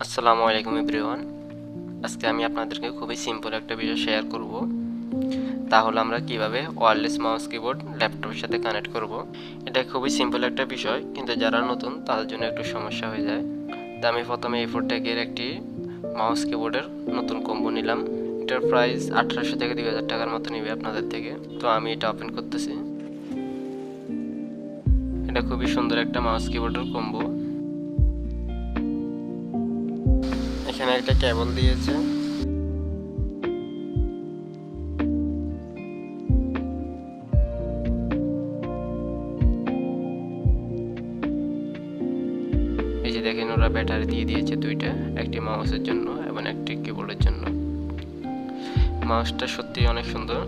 আসসালামু আলাইকুম এভরিওয়ান। আজকে আমি আপনাদেরকে খুবই সিম্পল একটা বিষয় শেয়ার করব। তাহলে আমরা কিভাবে ওয়্যারলেস মাউস কিবোর্ড ল্যাপটপের সাথে কানেক্ট করব। এটা খুবই সিম্পল একটা বিষয়, কিন্তু যারা নতুন তাদের জন্য একটু সমস্যা হয়ে যায়। তো আমি প্রথমে A4 ট্যাগের একটি মাউস কিবোর্ডের নতুন কম্বো নিলাম। এটার প্রাইস 1800 থেকে 2000 টাকার মতো নেবে আপনাদের থেকে। তো আমি এটা ওপেন করতেছি। এটা খুবই সুন্দর একটা মাউস কিবোর্ডের কম্বো। এখানে একটা কেবল দিয়েছে। এই যে দেখেন, ওরা ব্যাটারি দিয়ে দিয়েছে দুইটা, একটি মাউসের জন্য এবং একটি কিবোর্ডের জন্য। মাউসটা সত্যি অনেক সুন্দর।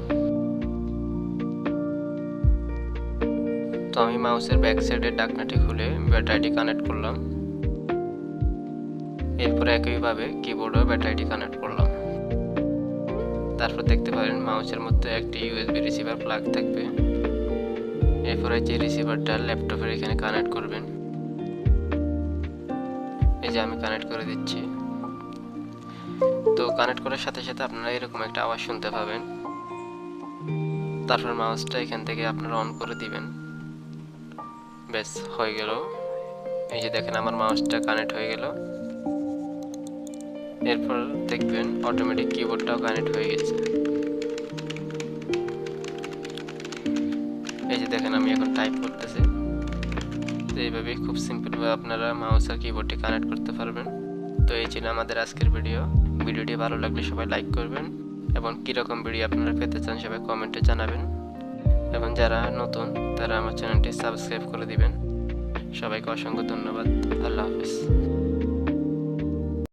তো আমি মাউসের ব্যাক সাইডের ঢাকনাটি খুলে ব্যাটারিটি কানেক্ট করলাম। এরপর একইভাবে কিবোর্ডেও ব্যাটারিটি কানেক্ট করলাম। তারপর দেখতে পারেন মাউসের মধ্যে একটি ইউএসবি রিসিভার প্লাগ থাকবে। এরপরে যে রিসিভারটা ল্যাপটপের এখানে কানেক্ট করবেন। এই যে আমি কানেক্ট করে দিচ্ছি। তো কানেক্ট করার সাথে সাথে আপনারা এরকম একটা আওয়াজ শুনতে পাবেন। তারপর মাউসটা এখান থেকে আপনারা অন করে দিবেন। ব্যাস হয়ে গেল। এই যে দেখেন আমার মাউসটা কানেক্ট হয়ে গেল। এরপর দেখবেন অটোমেটিক কিবোর্ডটাও কানেক্ট হয়ে গেছে। এই যে দেখেন আমি এখন টাইপ করতেছি। তো এইভাবে খুব সিম্পলভাবে আপনারা মাউস আর কিবোর্ডটি কানেক্ট করতে পারবেন। তো এই ছিল আমাদের আজকের ভিডিওটি ভালো লাগলে সবাই লাইক করবেন এবং কীরকম ভিডিও আপনারা পেতে চান সবাই কমেন্টে জানাবেন, এবং যারা নতুন তারা আমার চ্যানেলটি সাবস্ক্রাইব করে দিবেন। সবাইকে অসংখ্য ধন্যবাদ। আল্লাহ হাফেজ।